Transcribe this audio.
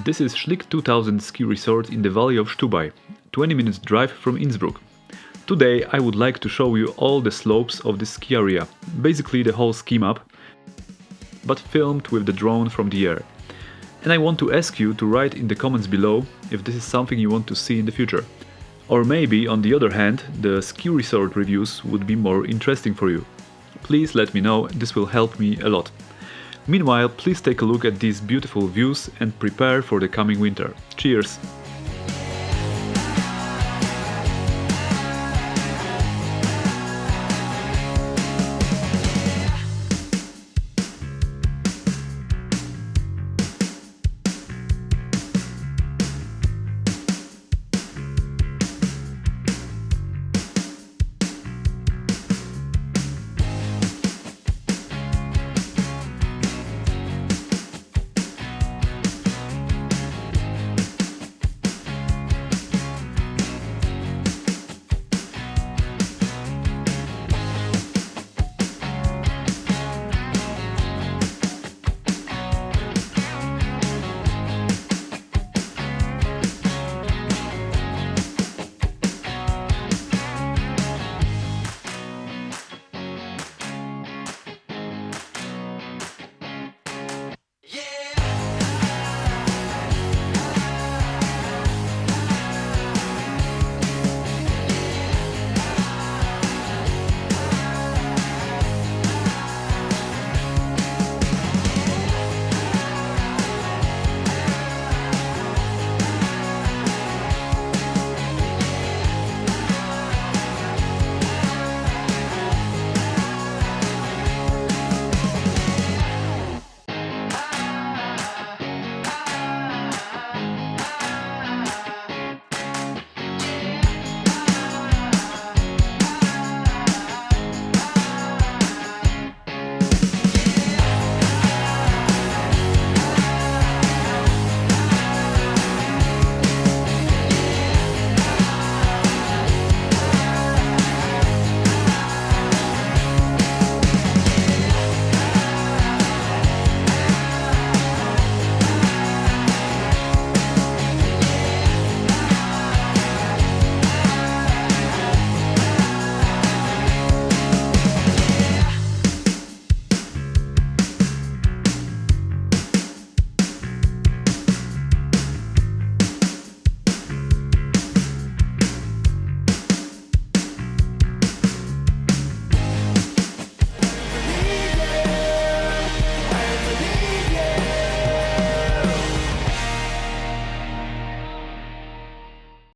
This is Schlick 2000 ski resort in the valley of Stubai, 20 minutes drive from Innsbruck. Today I would like to show you all the slopes of this ski area, basically the whole ski map, but filmed with the drone from the air. And I want to ask you to write in the comments below if this is something you want to see in the future. Or maybe, on the other hand, the ski resort reviews would be more interesting for you. Please let me know, this will help me a lot. Meanwhile, please take a look at these beautiful views and prepare for the coming winter. Cheers!